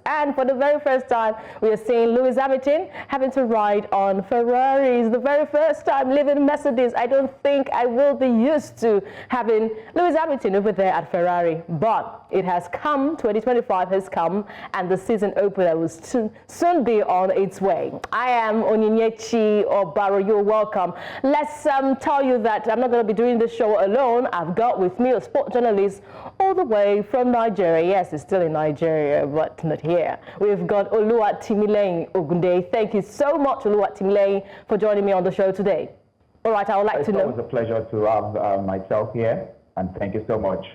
And for the very first time, we are seeing Lewis Hamilton having to ride on Ferraris. The very first time living Mercedes. I don't think I will be used to having Lewis Hamilton over there at Ferrari. But it has come, 2025 has come, and the season opener will soon be on its way. I am Onyinyechi Obaro. You're welcome. Let's tell you that I'm not going to be doing this show alone. I've got with me a sport journalist all the way from Nigeria. Yes, it's still in Nigeria, but not here. We've got Oluwatimileyin Ogunde. Thank you so much, Oluwatimileyin, for joining me on the show today. All right, I would like to know. It was a pleasure to have myself here, and thank you so much.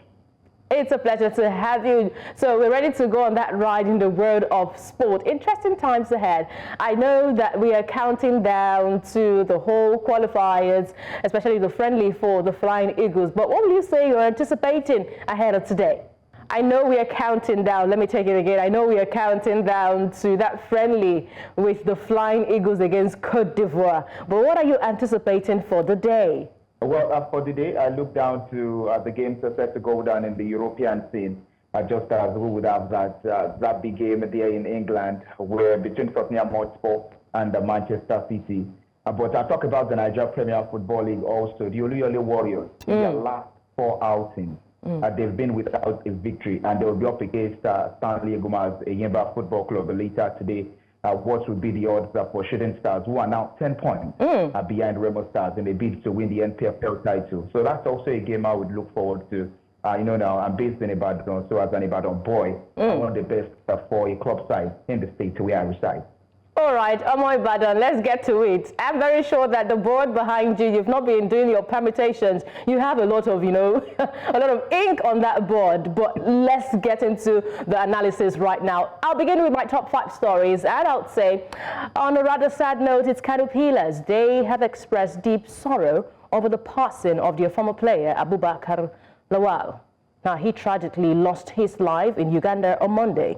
It's a pleasure to have you. So we're ready to go on that ride in the world of sport. Interesting times ahead. I know that we are counting down to the whole qualifiers, especially the friendly for the Flying Eagles. But what will you say you're anticipating ahead of today? I know we are counting down. Let me take it again. I know we are counting down to that friendly with the Flying Eagles against Côte d'Ivoire. But what are you anticipating for the day? Well, for the day, I look down to the games that are set to go down in the European scene, just as we would have that big game there in England, where between Tottenham Hotspur and Manchester City. But I talk about the Nigeria Premier Football League also. The Oluyole Warriors, in their last 4 outings, they've been without a victory, and they will be up against Stanley Eguma's Yimba Football Club later today. What would be the odds for Shooting Stars, who are now 10 points behind Remo Stars in a bid to win the NPFL title. So that's also a game I would look forward to. Now I'm based in Ibadan, so as an Ibadan boy, I'm one of the best for a club side in the state where I reside. All right, Omo Ibadan, let's get to it. I'm very sure that the board behind you've not been doing your permutations. You have a lot of, a lot of ink on that board. But let's get into the analysis right now. I'll begin with my top 5 stories, and I would say, on a rather sad note, it's Caterpillars. They have expressed deep sorrow over the passing of their former player, Abubakar Lawal. Now, he tragically lost his life in Uganda on Monday.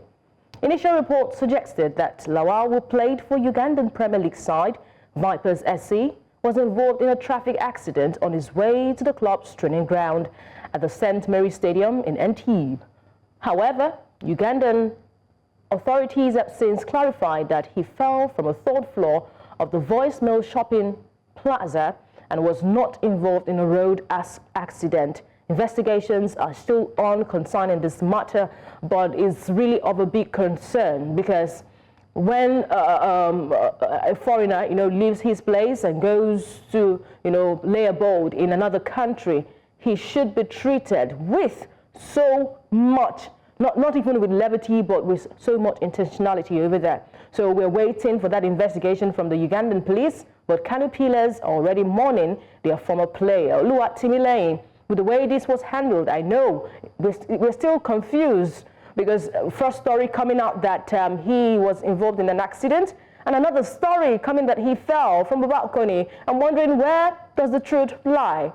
Initial reports suggested that Lawal, who played for Ugandan Premier League side Vipers SC, was involved in a traffic accident on his way to the club's training ground at the St. Mary Stadium in Entebbe. However, Ugandan authorities have since clarified that he fell from a 3rd floor of the Voicemail shopping plaza and was not involved in a road accident. Investigations are still on concerning this matter, but it's really of a big concern because when a foreigner, leaves his place and goes to, lay abode in another country, he should be treated with so much, not even with levity, but with so much intentionality over there. So we're waiting for that investigation from the Ugandan police, but Caterpillars are already mourning their former player. Oluwatimileyin, with the way this was handled, I know we're still confused because first story coming out that he was involved in an accident, and another story coming that he fell from a balcony. I'm wondering, where does the truth lie?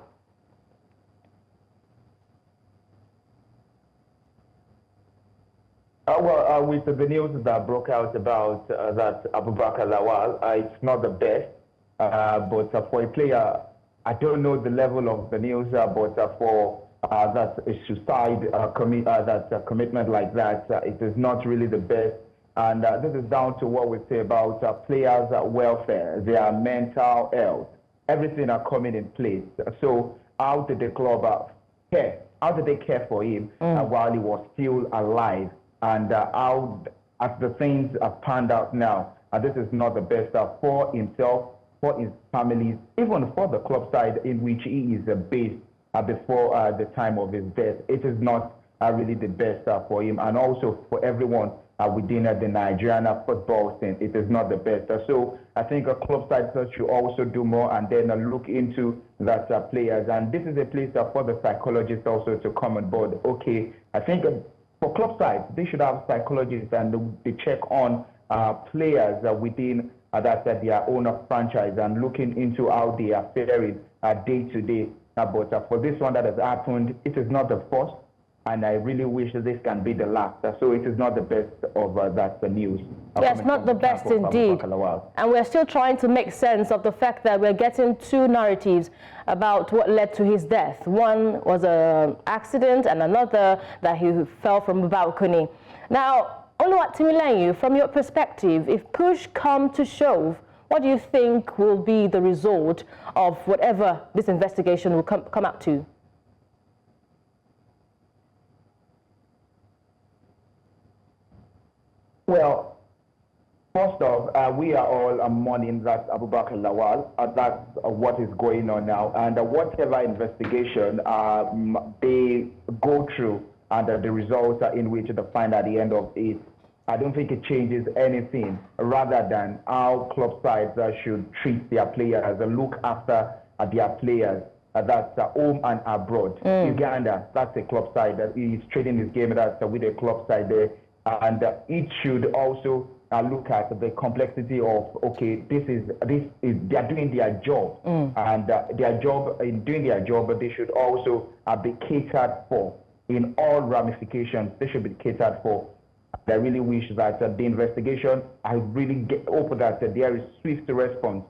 With the news that broke out about that Abubakar Lawal, it's not the best, but for a player, I don't know the level of the news, but for that suicide commitment like that, it is not really the best. And this is down to what we say about players' welfare, their mental health. Everything are coming in place. So how did the club care? How did they care for him while he was still alive? And how, as the things have panned out now, this is not the best for himself, for his families, even for the club side in which he is based before the time of his death. It is not really the best for him, and also for everyone within the Nigerian football scene. It is not the best. So I think a club side should also do more and then look into that players. And this is a place for the psychologists also to come on board. Okay, I think for club sides, they should have psychologists and they check on players within that's their own franchise and looking into how they are faring day to day. But for this one that has happened, it is not the first, and I really wish this can be the last. So it is not the best of that news. Yes, not the best indeed. And we're still trying to make sense of the fact that we're getting 2 narratives about what led to his death. One was an accident and another that he fell from a balcony. Now, Oluwatimileyin, from your perspective, if push come to shove, what do you think will be the result of whatever this investigation will come out to? Well, first off, we are all mourning that Abubakar Lawal. That's what is going on now. And whatever investigation they go through and the results in which they find at the end of it, I don't think it changes anything rather than how club sides should treat their players, look after their players. That's home and abroad. Uganda, that's a club side that is trading his game. That's with a club side there. And it should also look at the complexity of, okay, this is they are doing their job, and their job in doing their job, but they should also be catered for in all ramifications. They should be catered for. I really wish that the investigation, I really hope that there is swift response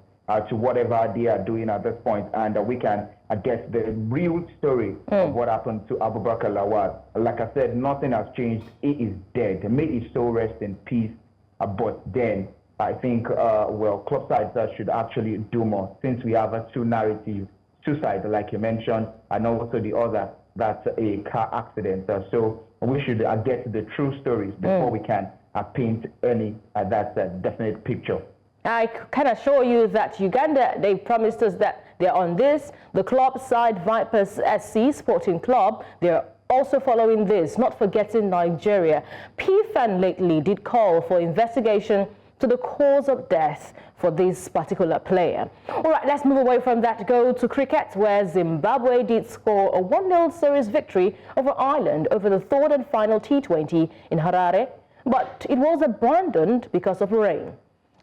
to whatever they are doing at this point, and we can get the real story of what happened to Abubakar Lawal. Like I said, nothing has changed. He is dead. May his soul rest in peace. But then I think, well, club sides should actually do more, since we have two narratives, two sides, like you mentioned, and also the other, that's a car accident. So we should get the true stories before we can paint any that's a definite picture. I can assure you that Uganda, they promised us that they're on this. The club side, Vipers SC Sporting Club, they're also following this, not forgetting Nigeria. PFAN lately did call for investigation to the cause of death for this particular player. All right, let's move away from that, go to cricket, where Zimbabwe did score a 1-0 series victory over Ireland over the third and final T20 in Harare, but it was abandoned because of rain.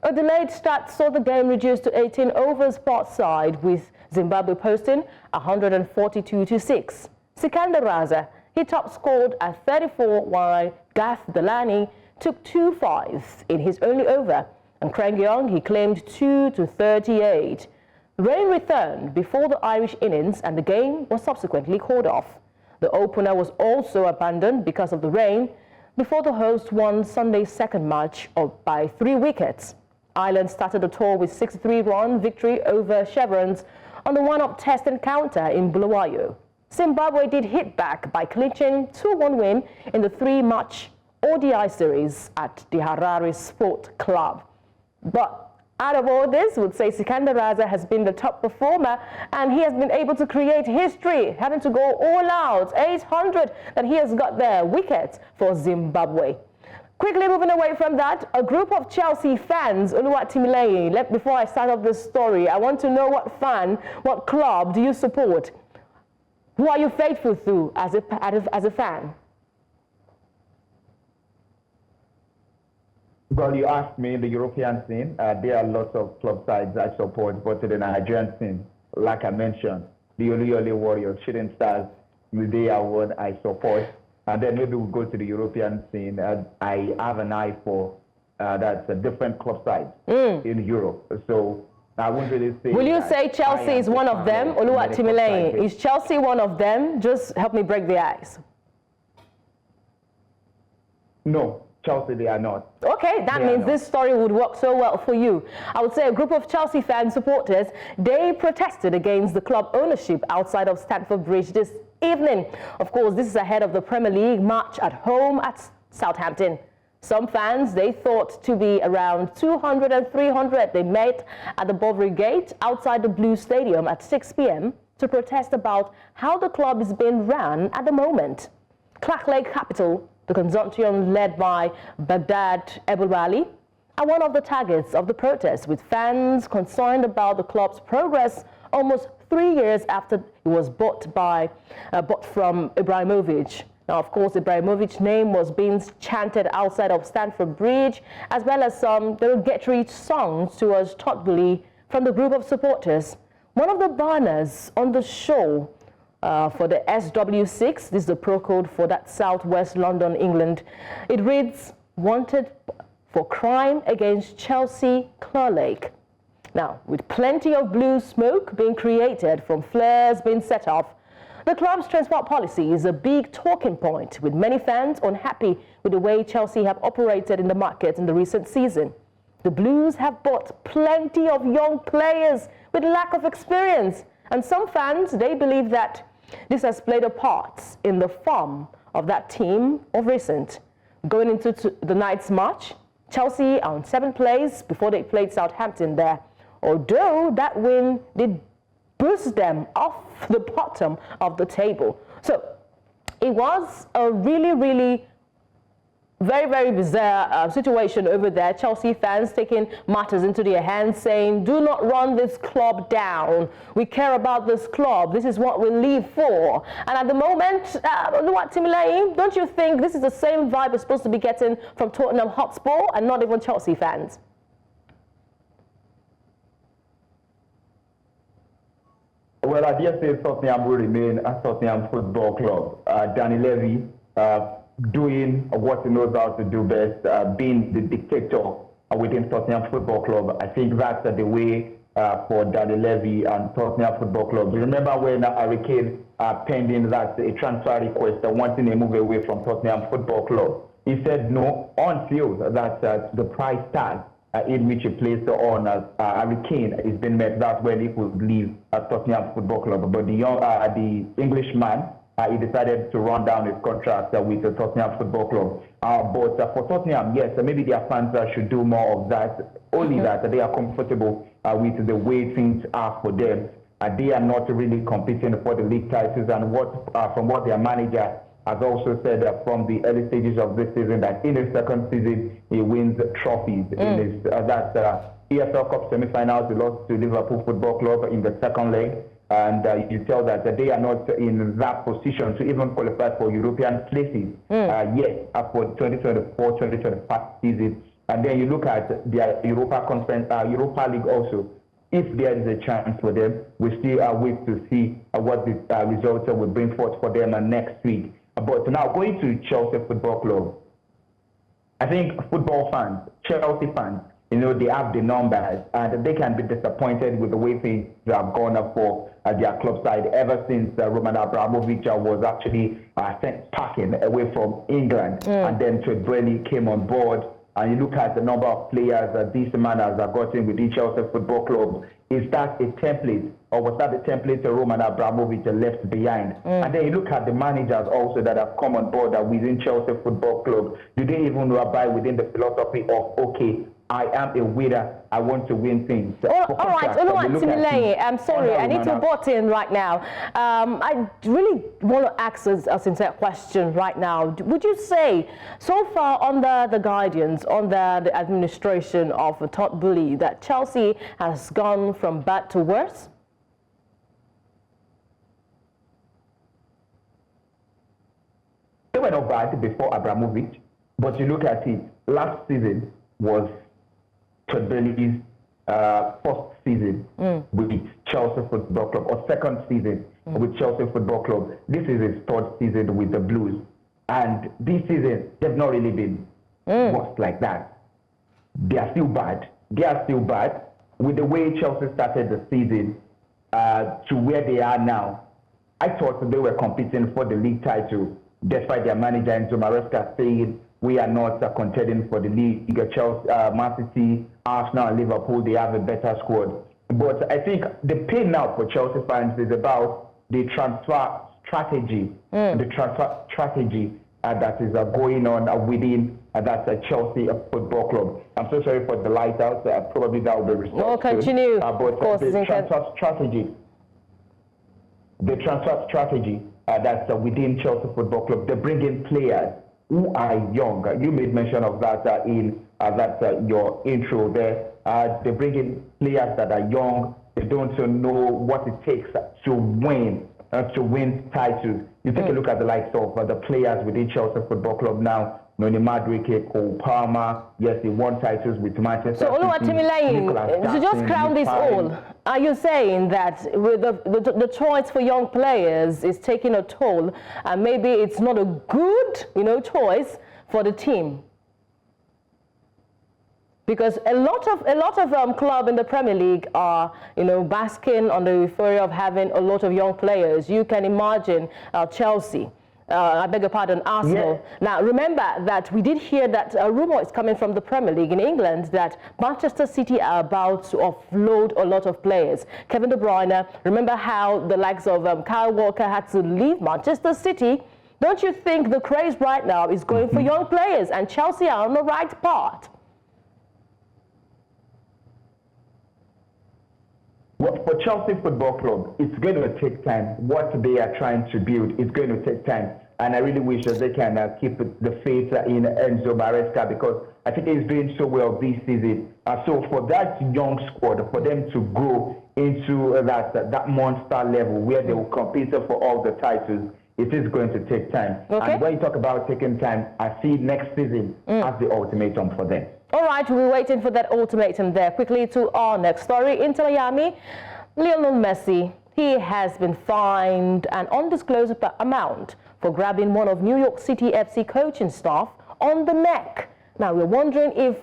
A delayed start saw the game reduced to 18 overs part side, with Zimbabwe posting 142-6. Sikandar Raza, he top scored at 34, while Garth Delany took 2-5 in his only over, and Krengyong, he claimed 2-38. Rain returned before the Irish innings, and the game was subsequently called off. The opener was also abandoned because of the rain, before the host won Sunday's second match by 3 wickets. Ireland started the tour with 63-run victory over Chevrons on the one-up test encounter in Bulawayo. Zimbabwe did hit back by clinching 2-1 win in the 3-match ODI series at the Harare Sport Club. But out of all this, would say Sikandar Raza has been the top performer, and he has been able to create history, having to go all out, 800 that he has got there, wickets for Zimbabwe. Quickly moving away from that, a group of Chelsea fans, Oluwatimileyin, before I start off this story, I want to know what club do you support? Who are you faithful to as a fan? Well, you asked me the European scene. There are lots of club sides I support, but to the Nigerian scene, like I mentioned, the Oli Warriors, Shooting Stars, they are what I support. And then maybe we'll go to the European scene. I have an eye for that's a different club sides in Europe. So I won't really say. Will you say Chelsea is one of them? Oluwatimileyin, is Chelsea one of them? Just help me break the ice. No, Chelsea, they are not. Okay, that means this story would work so well for you. I would say a group of Chelsea fan supporters, they protested against the club ownership outside of Stamford Bridge this evening. Of course, this is ahead of the Premier League match at home at Southampton. Some fans, they thought to be around 200 and 300. They met at the Bovary Gate outside the Blue Stadium at 6 p.m. to protest about how the club is being run at the moment. Clark Lake Capital, the consortium led by Baghdad Ebulwali, are one of the targets of the protest, with fans concerned about the club's progress almost 3 years after it was bought from Ibrahimovic. Now, of course, Ibrahimovic's name was being chanted outside of Stamford Bridge, as well as some derogatory songs towards Totbully from the group of supporters. One of the banners on the show for the SW6, this is the pro code for that Southwest London, England, it reads, "Wanted for crime against Chelsea Clark Lake." Now, with plenty of blue smoke being created from flares being set off, The club's transport policy is a big talking point, with many fans unhappy with the way Chelsea have operated in the market in the recent season. The Blues have bought plenty of young players with lack of experience, and some fans, they believe that this has played a part in the form of that team of recent. Going into the night's match, Chelsea are on 7th place before they played Southampton there, although that win did boost them off the bottom of the table. So it was a really very bizarre situation over there. Chelsea fans taking matters into their hands, saying, do not run this club down. We care about this club. This is what we live for. And at the moment, don't you think this is the same vibe we're supposed to be getting from Tottenham Hotspur and not even Chelsea fans? Well, I dare say Tottenham will remain a Tottenham Football Club. Danny Levy doing what he knows how to do best, being the dictator within Tottenham Football Club. I think that's the way for Danny Levy and Tottenham Football Club. You remember when Hurricane pending that a transfer request wanting to move away from Tottenham Football Club. He said no until that the price tag in which he placed on Hurricane has been met. That's when he could leave Tottenham Football Club. But the Englishman, he decided to run down his contract with the Tottenham Football Club. But for Tottenham, yes, maybe their fans should do more of that. Only that they are comfortable with the way things are for them. They are not really competing for the league titles. And from what their manager has also said from the early stages of this season, that in his second season he wins trophies. In his EFL Cup semi-finals, he lost to Liverpool Football Club in the second leg. And you tell that they are not in that position to even qualify for European places yet for 2024-2025 season. And then you look at their Europa League also. If there is a chance for them, we still wait to see what the results will bring forth for them next week. But now going to Chelsea Football Club, I think football fans, Chelsea fans, they have the numbers and they can be disappointed with the way things have gone up for their club side ever since Roman Abramovich was actually sent packing away from England, and then Todd Boehly came on board. And you look at the number of players that this man has gotten with the Chelsea Football Club. Is that a template, or was that the template that Roman Abramovich left behind? And then you look at the managers also that have come on board within Chelsea Football Club. Do they even abide within the philosophy of, okay, I am a winner, I want to win things? All right, I'm sorry, I need to butt in right now. I really want to ask a sincere question right now. Would you say, so far under the guidance, under the administration of Todd Boehly, that Chelsea has gone from bad to worse? They were not bad before Abramovich, but you look at it, last season was Todd Boehly's first season with Chelsea Football Club, or second season with Chelsea Football Club. This is his third season with the Blues. And this season, they've not really been worse like that. They are still bad. They are still bad. With the way Chelsea started the season to where they are now, I thought they were competing for the league title, despite their manager Enzo Maresca saying, we are not contending for the league. Chelsea, Man City, Arsenal, and Liverpool, they have a better squad. But I think the pain now for Chelsea fans is about the transfer strategy, that is going on within that Chelsea Football Club. I'm so sorry for the light out. Probably that will be resolved. We'll continue. But the transfer strategy that's within Chelsea Football Club, they bring in players who are young. You made mention of that in your intro there. They bring in players that are young. They don't know what it takes to win titles. You take a look at the likes of the players within Chelsea Football Club now. Noni Madueke, Cole Palmer, yes, he won titles with Manchester City. So just crown this all, are you saying that with the choice for young players is taking a toll, and maybe it's not a good, choice for the team? because a lot of clubs in the Premier League are, you know, basking on the euphoria of having a lot of young players. You can imagine Chelsea. I beg your pardon, Arsenal. Yes. Now, remember that we did hear that a rumor is coming from the Premier League in England that Manchester City are about to offload a lot of players. Kevin De Bruyne, remember how the likes of Kyle Walker had to leave Manchester City? Don't you think the craze right now is going for young players, and Chelsea are on the right path? Well, for Chelsea Football Club, it's going to take time. What they are trying to build is going to take time. And I really wish that they can keep the faith in Enzo Maresca, because I think he's doing so well this season. So for that young squad, for them to grow into that monster level where they will compete for all the titles, it is going to take time. Okay. And when you talk about taking time, I see next season as the ultimatum for them. All right, we're waiting for that ultimatum there. Quickly to our next story. In Miami, Lionel Messi, he has been fined an undisclosed amount for grabbing one of New York City FC coaching staff on the neck. Now, we're wondering if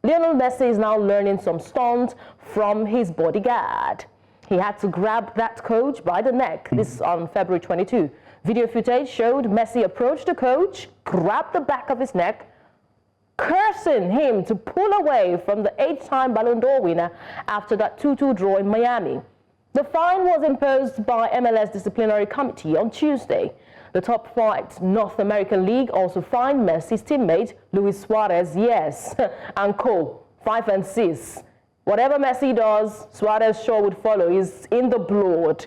Lionel Messi is now learning some stunts from his bodyguard. He had to grab that coach by the neck. This on February 22. Video footage showed Messi approach the coach, grab the back of his neck, cursing him to pull away from the 8-time Ballon d'Or winner after that 2-2 draw in Miami. The fine was imposed by MLS disciplinary committee on Tuesday. The top flight North American League also fined Messi's teammate Luis Suarez, yes, and co. 5 and 6. Whatever Messi does, Suarez sure would follow. He's in the blood.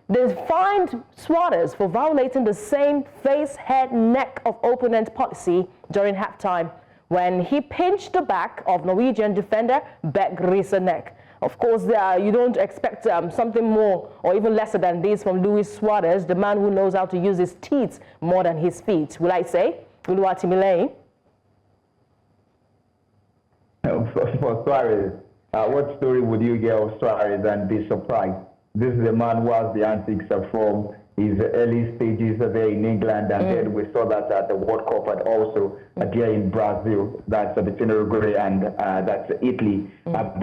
They fined Suarez for violating the same face, head, neck of opponent policy during halftime when he pinched the back of Norwegian defender Beck Risenek. Of course, you don't expect something more or even lesser than this from Luis Suarez, the man who knows how to use his teeth more than his feet. Will I say? Uluwatimilei? For Suarez, what story would you get of Suarez and be surprised? This is a man who has the antics from his early stages there in England, and then we saw that at the World Cup and also there in Brazil, that's between Uruguay and that's Italy. But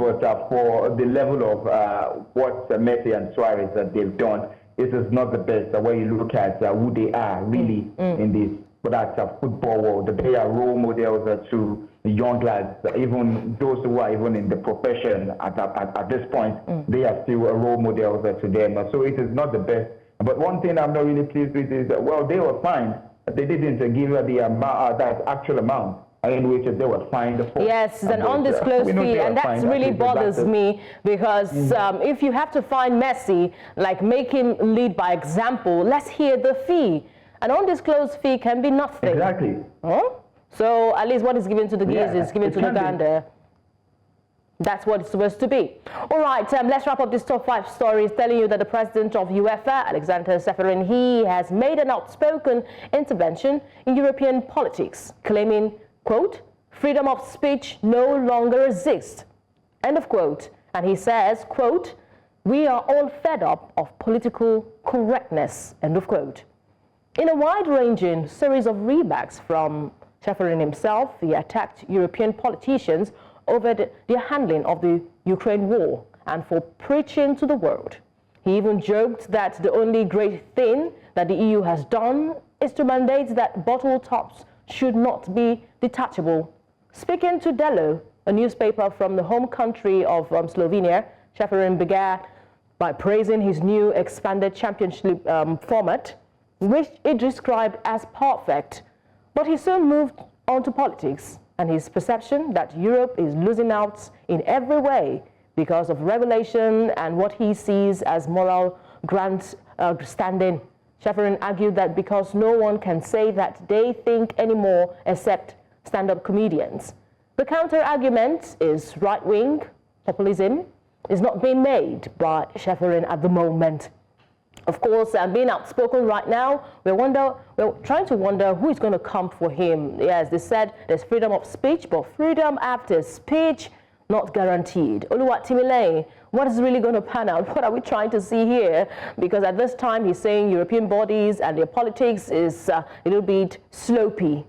for the level of what Messi and Suarez that they've done, this is not the best when you look at who they are really in this football world. They are role models to the young lads, even those who are even in the profession at this point, they are still a role model to them. So it is not the best. But one thing I'm not really pleased with is that, well, they were fined. They didn't give the amount, that actual amount in which they were fined for. Yes, an undisclosed fee, and that really bothers me, because if you have to fine Messi, like make him lead by example, let's hear the fee. An undisclosed fee can be nothing. Exactly. Huh? So at least what is given to the geese is given to the gander. That's what it's supposed to be. All right, let's wrap up this top 5 stories telling you that the president of UEFA, Alexander Seferin, he has made an outspoken intervention in European politics, claiming, quote, freedom of speech no longer exists, end of quote. And he says, quote, we are all fed up of political correctness, end of quote. In a wide-ranging series of rebacks from Seferin himself, he attacked European politicians over their handling of the Ukraine war and for preaching to the world. He even joked that the only great thing that the EU has done is to mandate that bottle tops should not be detachable. Speaking to Delo, a newspaper from the home country of Slovenia, Seferin began by praising his new expanded championship format, which he described as perfect. But he soon moved on to politics and his perception that Europe is losing out in every way because of regulation and what he sees as moral grandstanding. Seferin argued that because no one can say that they think anymore except stand-up comedians. The counter-argument is right-wing populism is not being made by Seferin at the moment. Of course, being outspoken right now, we're trying to wonder who is going to come for him. Yes, they said there's freedom of speech, but freedom after speech, not guaranteed. Oluwatimilei, what is really going to pan out? What are we trying to see here? Because at this time, he's saying European bodies and their politics is a little bit sloppy.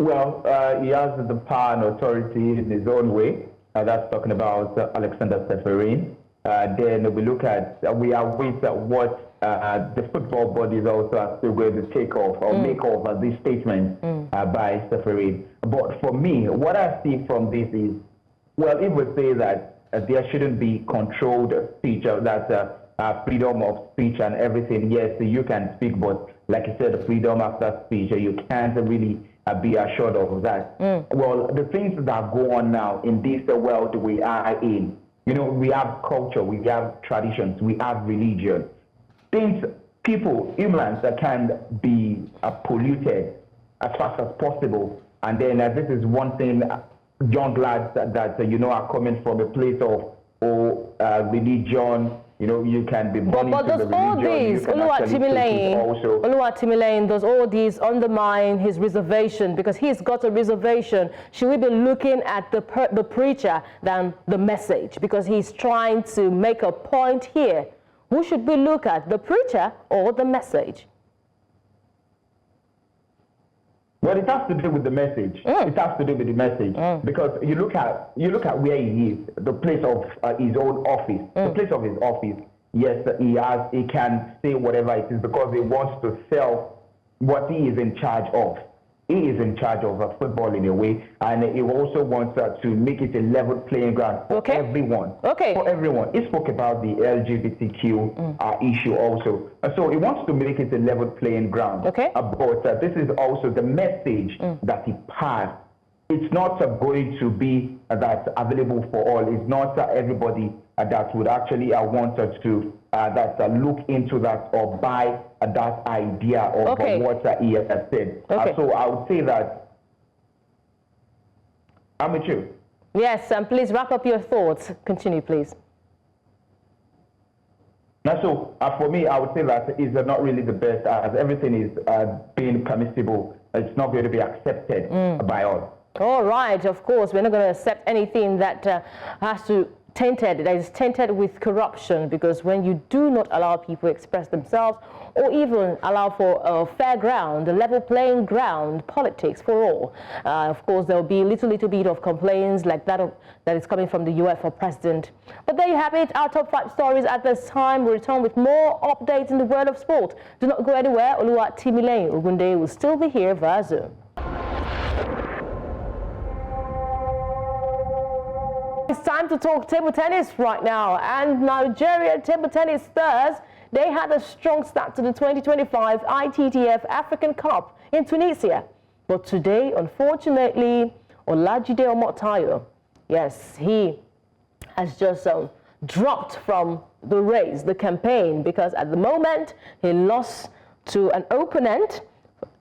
Well, he has the power and authority in his own way. That's talking about Alexander Seferin. Then we look at, we are with what the football bodies also are still going to take off or make off this statement by Seferin. But for me, what I see from this is, well, it would say that there shouldn't be controlled speech, that freedom of speech and everything. Yes, you can speak, but like you said, freedom after speech, you can't really be assured of that. Well, the things that go on now in this world we are in, you know, we have culture, we have traditions, we have religion. Things, people, humans that can be polluted as fast as possible. And then this is one thing, young lads that you know, are coming from a place of religion. You know, you can be born into the religion. Oluwatimileyin, does all these undermine his reservation? Because he's got a reservation. Should we be looking at the preacher than the message? Because he's trying to make a point here. Who should we look at, the preacher or the message? Well, it has to do with the message. It has to do with the message because you look at where he is, the place of his own office, the place of his office. Yes, he can say whatever it is because he wants to sell what he is in charge of. He is in charge of football in a way, and he also wants to make it a level playing ground for everyone. For everyone. He spoke about the LGBTQ issue also. So he wants to make it a level playing ground. But this is also the message that he passed. It's not going to be that available for all. It's not everybody that would actually want us to look into that or buy that idea of what he has said. So I would say that I'm with you. Yes, and please wrap up your thoughts. Continue, please. Now, so for me, I would say that is not really the best, as everything is being permissible. It's not going to be accepted by all. All right, of course, we're not going to accept anything that has to that is tainted with corruption, because when you do not allow people to express themselves or even allow for a fair ground, a level playing ground, politics for all, of course, there will be a little bit of complaints like that is coming from the UEFA president. But there you have it, our top 5 stories at this time. We'll return with more updates in the world of sport. Do not go anywhere. Oluwatimileyin Ogunde will still be here via Zoom. It's time to talk table tennis right now, and Nigeria table tennis stars, they had a strong start to the 2025 ITTF African Cup in Tunisia. But today, unfortunately, Olajide Omotayo, yes, he has just dropped from the race, the campaign, because at the moment he lost to an opponent.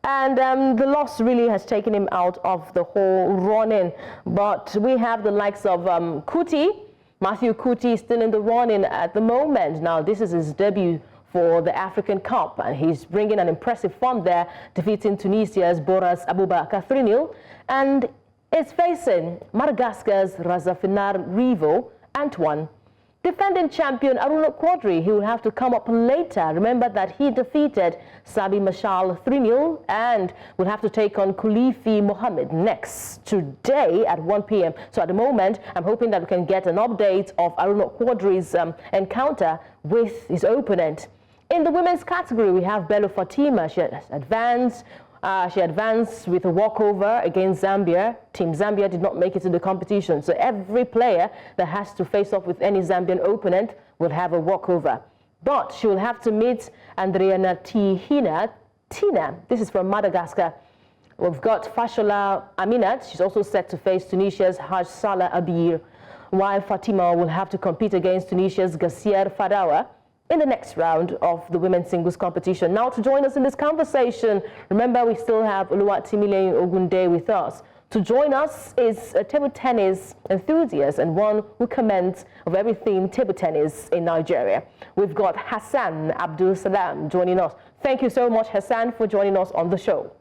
And the loss really has taken him out of the whole running. But we have the likes of Matthew Kuti still in the running at the moment. Now, this is his debut for the African Cup, and he's bringing an impressive form there, defeating Tunisia's Boras Abubakar 3-0. And it's facing Madagascar's Razafinar Rivo, Antoine. Defending champion Aruna Quadri, he will have to come up later. Remember that he defeated Sabi Mashal 3-0 and will have to take on Kulifi Mohammed next today at 1 p.m. So at the moment, I'm hoping that we can get an update of Aruna Quadri's encounter with his opponent. In the women's category, we have Bello Fatima. She advanced with a walkover against Zambia. Team Zambia did not make it to the competition, so every player that has to face off with any Zambian opponent will have a walkover. But she will have to meet Andriana Tina. This is from Madagascar. We've got Fashola Aminat. She's also set to face Tunisia's Haj Salah Abir, while Fatima will have to compete against Tunisia's Gassier Fadawa in the next round of the women's singles competition. Now, to join us in this conversation, remember we still have Oluwatimileyin Ogunde with us. To join us is a table tennis enthusiast and one who comments of everything table tennis in Nigeria. We've got Hassan Abdul Salam joining us. Thank you so much, Hassan, for joining us on the show.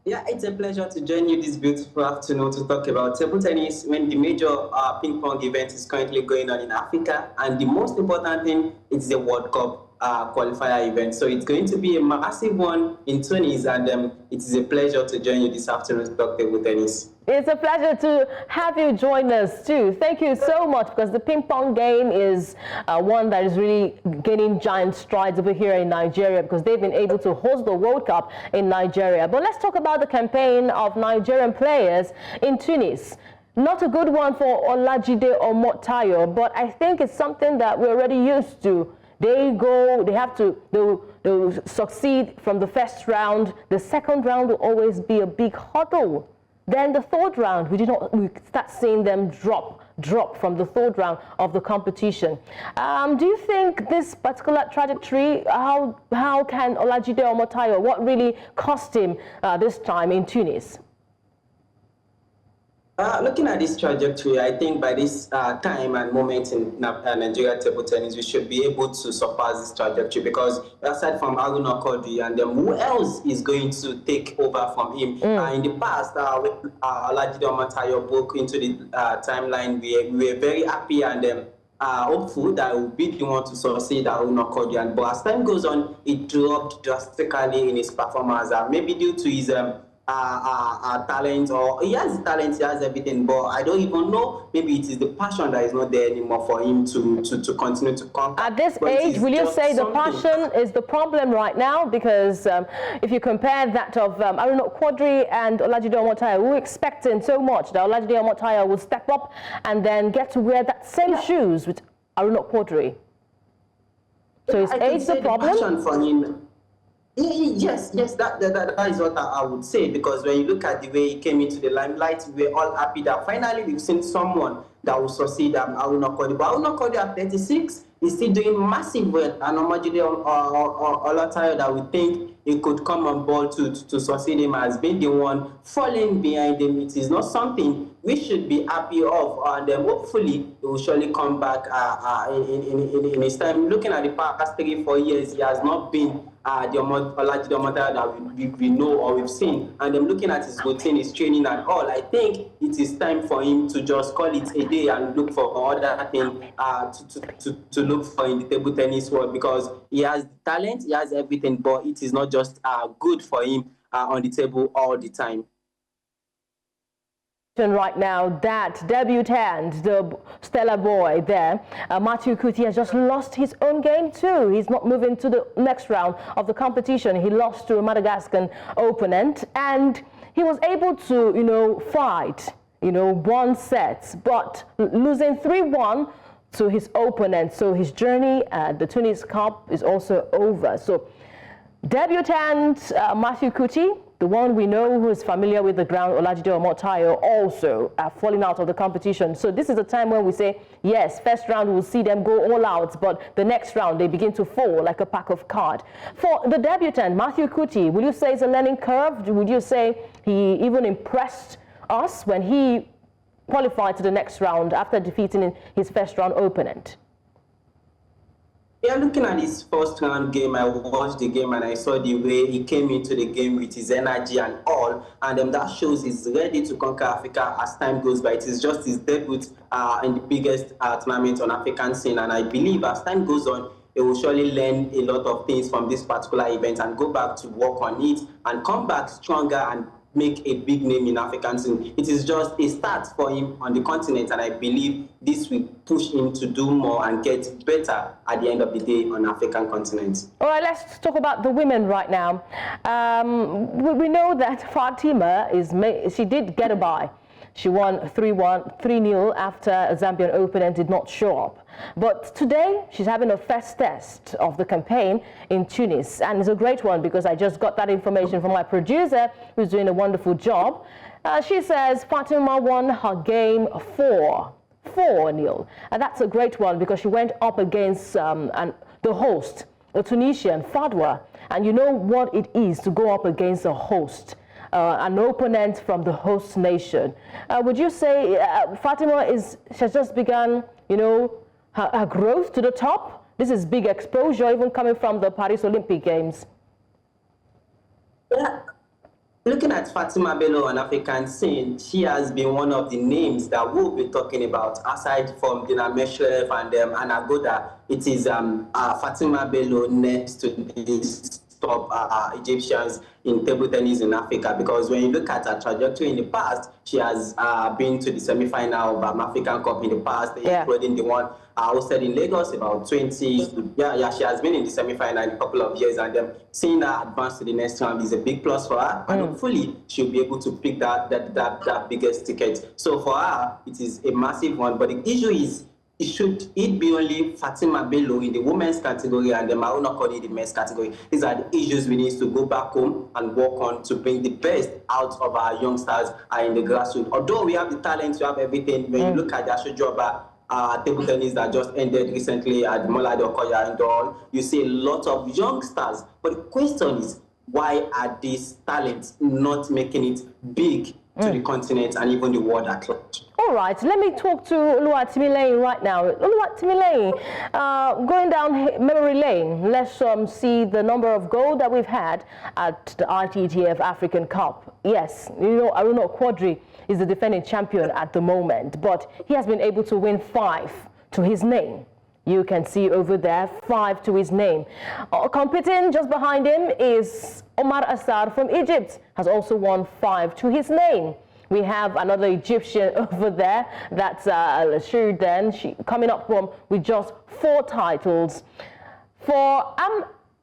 Yeah, it's a pleasure to join you this beautiful afternoon to talk about table tennis when the major ping pong event is currently going on in Africa. And the most important thing is the World Cup. qualifier event. So it's going to be a massive one in Tunis, and it is a pleasure to join you this afternoon to talk table tennis. It's a pleasure to have you join us too. Thank you so much, because the ping pong game is one that is really gaining giant strides over here in Nigeria, because they've been able to host the World Cup in Nigeria. But let's talk about the campaign of Nigerian players in Tunis. Not a good one for Olajide Omotayo, but I think it's something that we're already used to. They'll succeed from the first round. The second round will always be a big hurdle. Then the third round, we start seeing them drop from the third round of the competition. Do you think this particular trajectory, how can Olajide Omotayo, what really cost him this time in Tunis? Looking at this trajectory, I think by this time and moment in Nigeria table tennis, we should be able to surpass this trajectory, because aside from Aruna Kodri and who else is going to take over from him? In the past, when Olajide Omotayo broke into the timeline, we were very happy and hopeful that he will be the one to succeed Aruna Kodri. But as time goes on, it dropped drastically in his performance, maybe due to his talent, or he has talent, he has everything, but I don't even know, maybe it is the passion that is not there anymore for him to continue to conquer. At this age, will you say the passion is the problem right now? Because if you compare that of Aruna Kodri and Olajide Omotayo, we're expecting so much that Olajide Omotayo will step up and then get to wear that same shoes with Aruna Kodri. So is age the problem? Passion for him. Yes, that is what I would say, because when you look at the way he came into the limelight, we were all happy that finally we've seen someone that will succeed Aruna Kodri. But Aruna Kodri at 36 is still doing massive work, and Olajide Omotayo that we think he could come on board to succeed him has been the one falling behind him. It is not something we should be happy of, and hopefully he will surely come back in his time. Looking at the past 3-4 years, he has not been the Olajide Omotayo that we know or we've seen. And looking at his routine, his training and all, I think it is time for him to just call it a day and look for other things to look for in the table tennis world, because he has the talent, he has everything, but it is not just good for him on the table all the time. Right now, that debutant, the stellar boy there, Matthew Kuti, has just lost his own game too. He's not moving to the next round of the competition. He lost to a Madagascan opponent, and he was able to, fight, one set, but losing 3-1 to his opponent. So his journey at the Tunis Cup is also over. So debutant Matthew Kuti, the one we know who is familiar with the ground, Olajide Omotayo, also falling out of the competition. So this is a time when we say, yes, first round we'll see them go all out, but the next round they begin to fall like a pack of cards. For the debutant, Matthew Kuti, will you say it's a learning curve? Would you say he even impressed us when he qualified to the next round after defeating his first round opponent? Yeah, looking at his first round game, I watched the game and I saw the way he came into the game with his energy and all, and that shows he's ready to conquer Africa as time goes by. It is just his debut in the biggest tournament on African scene, and I believe as time goes on, he will surely learn a lot of things from this particular event and go back to work on it and come back stronger and make a big name in African scene. It is just a start for him on the continent, and I believe this will push him to do more and get better at the end of the day on African continent. All right, let's talk about the women right now. We know that Fatima she did get a bye. She won 3-0 after a Zambian opponent did not show up. But today, she's having a first test of the campaign in Tunis. And it's a great one because I just got that information from my producer, who's doing a wonderful job. She says Fatima won her game 4-0. And that's a great one because she went up against the host, the Tunisian, Fadwa. And you know what it is to go up against a host. An opponent from the host nation. Would you say Fatima has just begun, her growth to the top? This is big exposure, even coming from the Paris Olympic Games. Yeah. Looking at Fatima Bello on African scene, she has been one of the names that we'll be talking about, aside from Dina Meshrev and Anagoda. it is Fatima Bello next to these top Egyptians in table tennis in Africa, because when you look at her trajectory in the past, she has been to the semi-final of African Cup in the past, including the one hosted in Lagos about 20. She has been in the semi-final in a couple of years, and then seeing her advance to the next round is a big plus for her, and hopefully she'll be able to pick that biggest ticket. So for her, it is a massive one, but the issue is, should it be only Fatima Bello in the women's category and the Maruna Kodi in the men's category? These are the issues we need to go back home and work on to bring the best out of our youngsters in the grassroots. Although we have the talent, we have everything, when you look at the Joba table tennis that just ended recently at Molade Okoya Indoor, you see a lot of youngsters. But the question is, why are these talents not making it big to the continent and even the world at large? All right, let me talk to Oluwatimi Lane right now. Oluwatimi Lane, going down memory lane, let's see the number of gold that we've had at the ITTF African Cup. Yes, you know, Aruna Quadri is the defending champion at the moment, but he has been able to win 5 to his name. You can see over there, 5 to his name. Competing just behind him is Omar Assad from Egypt, has also won 5 to his name. We have another Egyptian over there, that's Shuridan, coming up with just 4 titles. For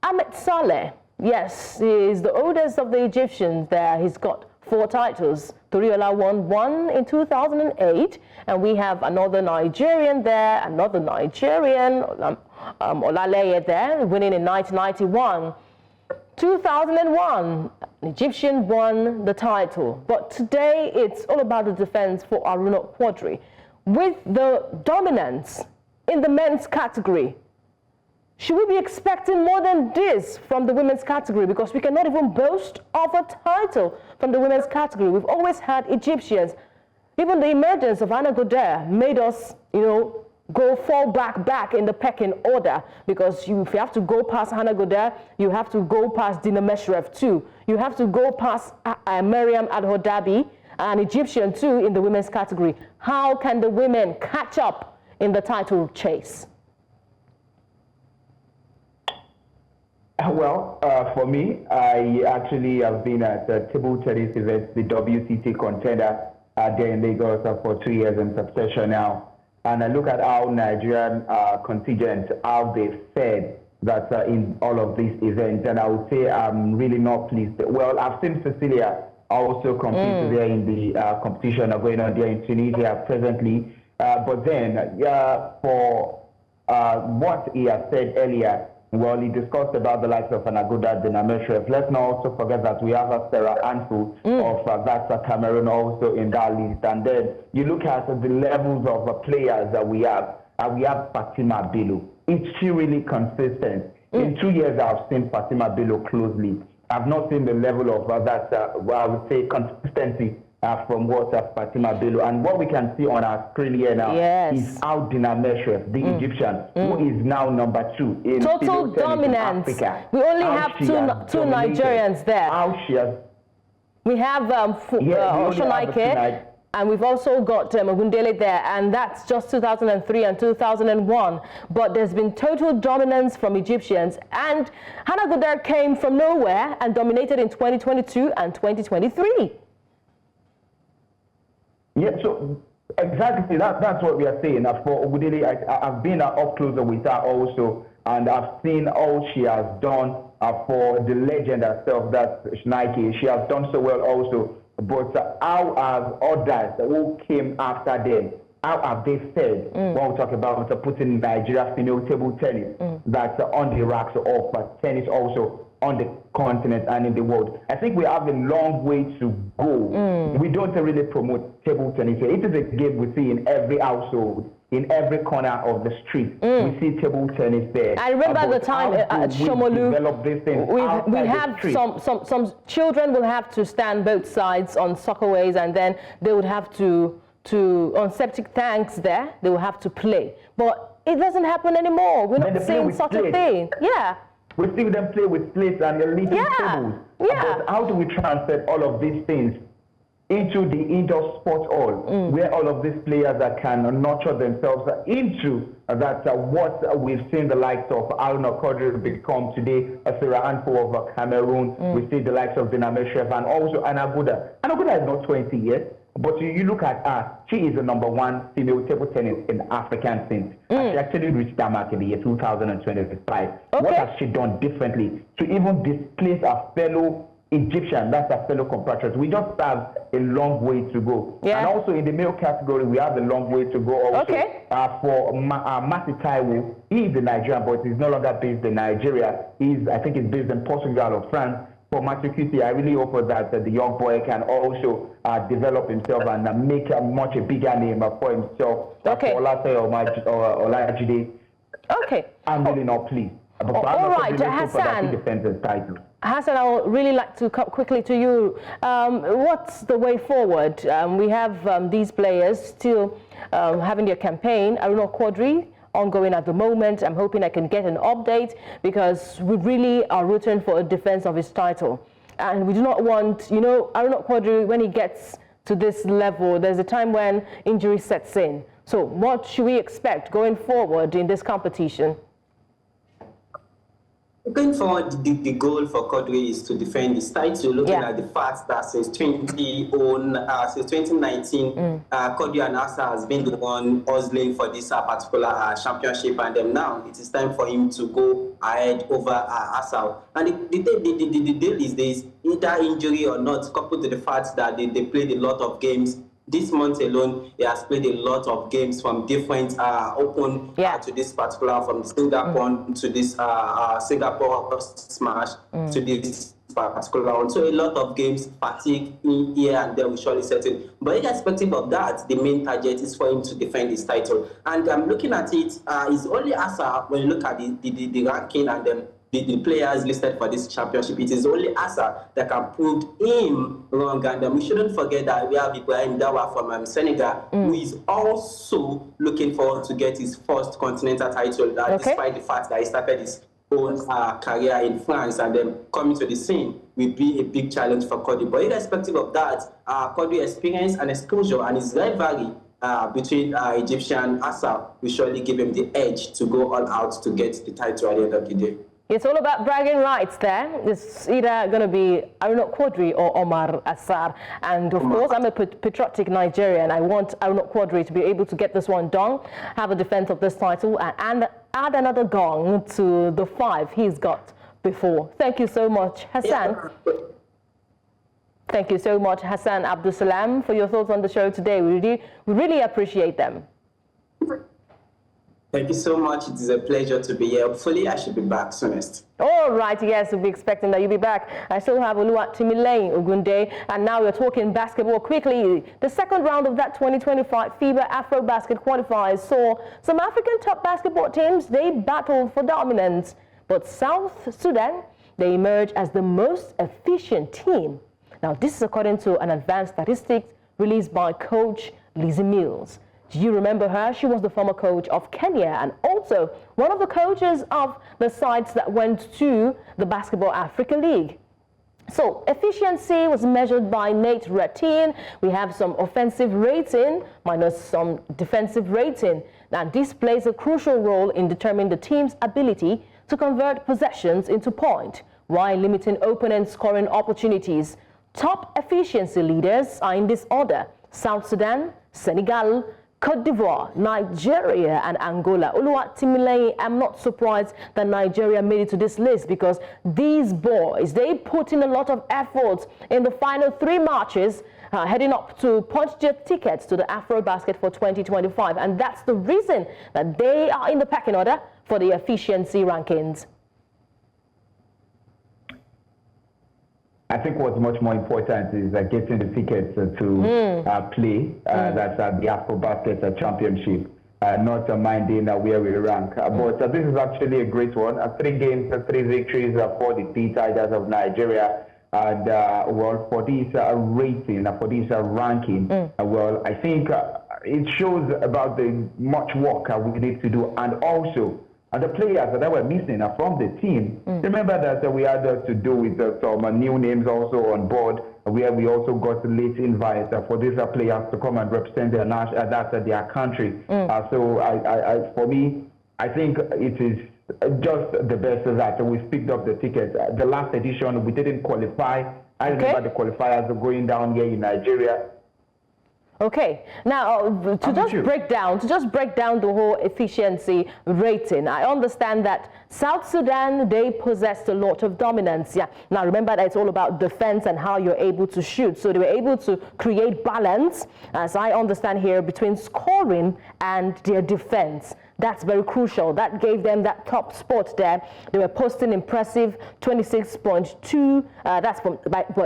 Ahmed Saleh, yes, he is the oldest of the Egyptians there. He's got 4 titles. Toriola won 1 in 2008, and we have another Nigerian there, Olaleye there, winning in 1991. 2001, an Egyptian won the title, but today it's all about the defense for Aruna Quadri. With the dominance in the men's category, should we be expecting more than this from the women's category? Because we cannot even boast of a title from the women's category. We've always had Egyptians. Even the emergence of Anna Goder made us, fall back in the pecking order, because if you have to go past Hannah Goder, you have to go past Dina Meshrev too. You have to go past Mariam Al-Hodabi, an Egyptian too, in the women's category. How can the women catch up in the title chase? Well, for me, I actually have been at table tennis events, the WCT contender there in Lagos for 2 years in succession now. And I look at how Nigerian contingent, how they fared that in all of these events, and I would say I'm really not pleased. Well, I've seen Cecilia also compete there in the competition going on there in Tunisia presently. But then, for what he has said earlier, well, he discussed about the likes of Anagoda, Dina Meshrev. Let's not also forget that we have a Sarah handful of that Cameroon also in that list. And then you look at the levels of players that we have. We have Fatima Bello. Is she really consistent? In 2 years, I've seen Fatima Bello closely. I've not seen the level of that, I would say, consistency from what Fatima Bello. And what we can see on our screen here now is how Dina Meshrev, the Egyptian, who is now number 2 in total dominance. In Africa. We only have two Nigerians there. How she has. We have Oshonaike, and we've also got Magundele there, and that's just 2003 and 2001. But there's been total dominance from Egyptians, and Hannah Goder came from nowhere and dominated in 2022 and 2023. Yeah, so exactly that's what we are saying. For Ogudele, I've been up closer with her also, and I've seen all she has done for the legend herself, that's Nike. She has done so well also. But how have others who came after them, how have they said, when we talk about putting Nigeria female table tennis, that's on the racks of tennis also on the continent and in the world? I think we have a long way to go. We don't really promote table tennis. It is a game we see in every household, in every corner of the street. We see table tennis there. I remember the time at Shomolu, we have some children will have to stand both sides on soccerways, and then they would have to on septic tanks there, they will have to play. But it doesn't happen anymore. We're not seeing such a thing. Yeah. We see them play with plates and little tables. But how do we transfer all of these things into the indoor sports hall, where all of these players that can nurture themselves into that what we've seen the likes of Aruna Kodri become today, Sarah handful of Cameroon, we see the likes of Dinameshev and also Anaguda. Anaguda is not 20 years, but you look at her, she is the #1 female table tennis in African scene. And she actually reached that mark in the year 2025. Okay. What has she done differently to even displace a fellow Egyptian, that's a fellow compatriot? We just have a long way to go. Yeah. And also in the male category, we have a long way to go also. Okay. For Mati Taiwo, he is a Nigerian, but he's no longer based in Nigeria. I think he's based in Portugal or France. For Matthew Kuti, I really hope that the young boy can also develop himself and make a much bigger name for himself. Okay. For Olase or Olajide. Okay. I'm really not pleased. But all right, Hassan. Defends his title. Hassan, I would really like to come quickly to you. What's the way forward? We have these players still having their campaign. Aruna Kodri ongoing at the moment. I'm hoping I can get an update because we really are rooting for a defense of his title. And we do not want, Aruna Kodri, when he gets to this level, there's a time when injury sets in. So what should we expect going forward in this competition? Going forward, the goal for Kodri is to defend his title, looking at the fact that since 2019, Kodri and Asa has been the one hustling for this particular championship, and now it is time for him to go ahead over Asa. And the deal is this: either injury or not, coupled to the fact that they played a lot of games. This month alone, he has played a lot of games from different open to this particular, from Singapore to this Singapore smash to this particular one. So a lot of games, fatigue in here and there will surely set in. But irrespective of that, the main target is for him to defend his title. And I'm looking at it, it's only Asa, when you look at the ranking and the players listed for this championship, it is only Asa that can prove him wrong. And we shouldn't forget that we have Ibrahim Dawa from Senegal, who is also looking forward to get his first continental title, despite the fact that he started his own career in France, and then coming to the scene will be a big challenge for Kodri. But irrespective of that, Kodri experience and exposure and his rivalry between Egyptian Asa will surely give him the edge to go all out to get the title at the end of the day. It's all about bragging rights there. It's either going to be Aruna Kodri or Omar Assar. And of course, I'm a patriotic Nigerian. I want Aruna Kodri to be able to get this one done, have a defense of this title, and add another gong to the 5 he's got before. Thank you so much, Hassan. Yeah. Thank you so much, Hassan Abdul Salam, for your thoughts on the show today. We really appreciate them. Thank you so much. It is a pleasure to be here. Hopefully, I should be back soonest. All right, yes, we'll be expecting that you'll be back. I still have Oluwatimileyin Ogunde, and now we're talking basketball quickly. The second round of that 2025 FIBA AfroBasket qualifiers saw some African top basketball teams, they battled for dominance. But South Sudan, they emerged as the most efficient team. Now, this is according to an advanced statistics released by coach Lizzie Mills. Do you remember her? She was the former coach of Kenya and also one of the coaches of the sides that went to the Basketball Africa League. So efficiency was measured by Nate Ratin. We have some offensive rating minus some defensive rating. Now this plays a crucial role in determining the team's ability to convert possessions into points while limiting opponent scoring opportunities. Top efficiency leaders are in this order: South Sudan, Senegal, Cote d'Ivoire, Nigeria, and Angola. Oluwatimileyin, I'm not surprised that Nigeria made it to this list because these boys, they put in a lot of effort in the final 3 matches, heading up to punch their tickets to the AfroBasket for 2025. And that's the reason that they are in the pecking order for the efficiency rankings. I think what's much more important is getting the tickets to play. That's the AfroBasket Championship, not minding where we rank. But this is actually a great one. 3 games, 3 victories for the P Tigers of Nigeria. And well, for this rating, for this ranking, well, I think it shows about the much work we need to do, and also and the players that were missing from the team. Remember that we had to do with some new names also on board. where we also got late invites for these players to come and represent their their country. So for me, I think it is just the best that we picked up the tickets. The last edition, we didn't qualify. I remember the qualifiers going down here in Nigeria. Okay, now to just break down the whole efficiency rating, I understand that South Sudan, they possessed a lot of dominance. Yeah. Now remember that it's all about defense and how you're able to shoot. So they were able to create balance, as I understand here, between scoring and their defense. That's very crucial. That gave them that top spot there. They were posting impressive 26.2. That's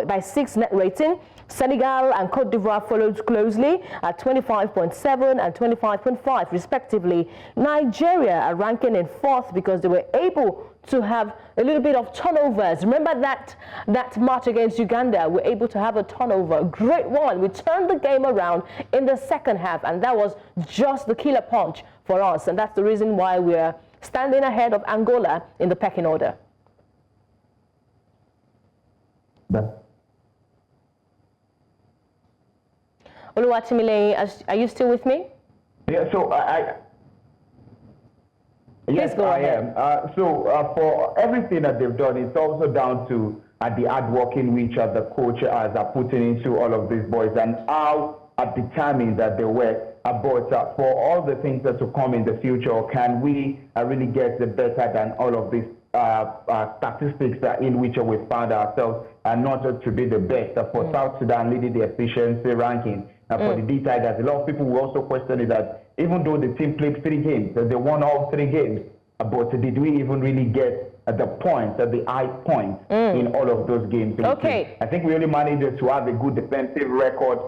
by 6 net rating. Senegal and Cote d'Ivoire followed closely at 25.7 and 25.5 respectively. Nigeria are ranking in 4th because they were able to have a little bit of turnovers. Remember that match against Uganda, we're able to have a turnover. Great one. We turned the game around in the second half, and that was just the killer punch for us. And that's the reason why we're standing ahead of Angola in the pecking order. Oluwatimile, are you still with me? Yeah, so yes, I am. For everything that they've done, it's also down to the hard work in which the coach has putting into all of these boys and how determined that they were. But for all the things that to come in the future, can we really get the better than all of these statistics in which we found ourselves, and not to be the best? For South Sudan leading the efficiency ranking. For the D-Tigers, a lot of people will also question it that even though the team played 3 games, they won all 3 games, but did we even really get the points, the high points in all of those games? Okay. I think we only managed to have a good defensive record.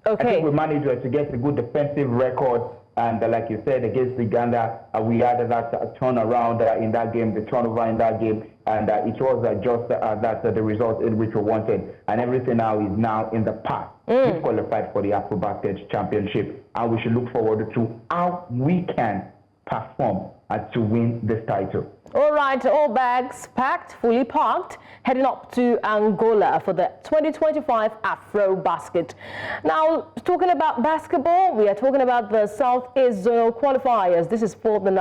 Okay. I think we managed to get a good defensive record. And like you said, against Uganda, we had that turnaround in that game, the turnover in that game, and it was just the result in which we wanted. And everything now is in the past. We qualified for the AfroBasket Championship, and we should look forward to how we can perform to win this title. All right, all bags packed, fully parked, heading up to Angola for the 2025 AfroBasket. Now, talking about basketball, we are talking about the Southeast Zonal qualifiers. This is for the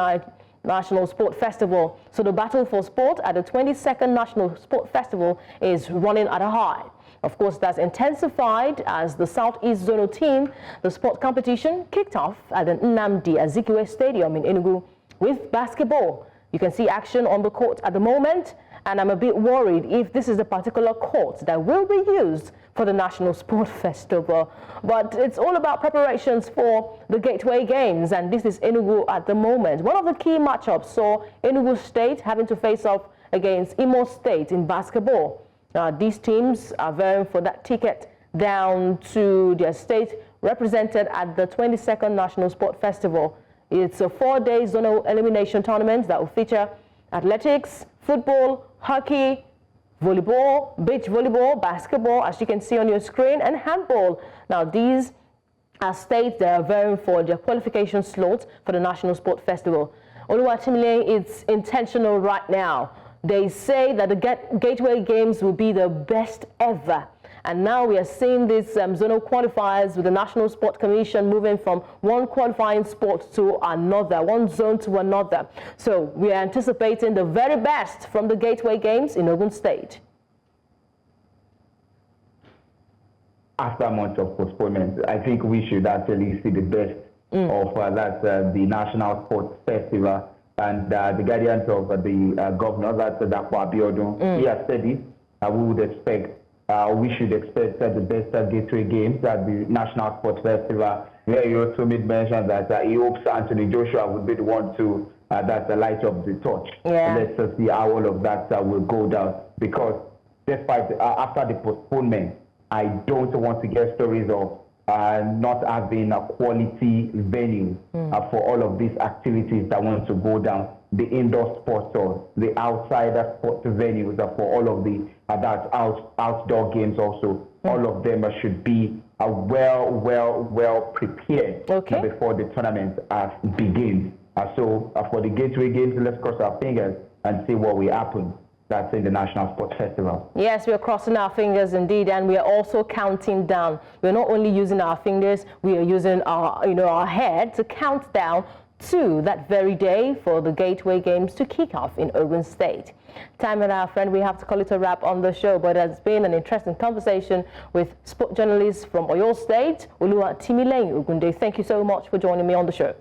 National Sport Festival. So the battle for sport at the 22nd National Sport Festival is running at a high. Of course, that's intensified as the Southeast Zonal team, the sport competition kicked off at the Nnamdi Azikiwe Stadium in Enugu with basketball. You can see action on the court at the moment, and I'm a bit worried if this is the particular court that will be used for the National Sport Festival. But it's all about preparations for the Gateway Games, and this is Enugu at the moment. One of the key matchups saw Enugu State having to face off against Imo State in basketball. These teams are vying for that ticket down to their state represented at the 22nd National Sport Festival. It's a 4-day zonal elimination tournament that will feature athletics, football, hockey, volleyball, beach volleyball, basketball, as you can see on your screen, and handball. Now, these are states that are vying for their qualification slots for the National Sport Festival. Oluwatimile, it's intentional right now. They say that the Gateway Games will be the best ever. And now we are seeing these zonal qualifiers with the National Sport Commission moving from one qualifying sport to another, one zone to another. So we are anticipating the very best from the Gateway Games in Ogun State. After months of postponement, I think we should actually see the best of the National Sports Festival. And the guidance of the governor, that's Dapo Abiodun, he has said it. We should expect the best Gateway Games at the National Sports Festival, where he also made mention that he hopes Anthony Joshua would be the one to that's the light of the torch. Yeah. Let's see how all of that will go down, because despite after the postponement, I don't want to get stories of not having a quality venue for all of these activities that want to go down. The indoor sports or the outside sports venues for all of the outdoor games also. All of them should be well prepared before the tournament begins. So for the Gateway Games, let's cross our fingers and see what will happen. that's in the National Sports Festival. Yes, we're crossing our fingers indeed, and we are also counting down. We're not only using our fingers, we are using our, our head to count down to that very day for the Gateway Games to kick off in Ogun State. Time and our friend, we have to call it a wrap on the show, but it has been an interesting conversation with sport journalists from Oyo State, Oluwa Timileyin Ogunde. Thank you so much for joining me on the show.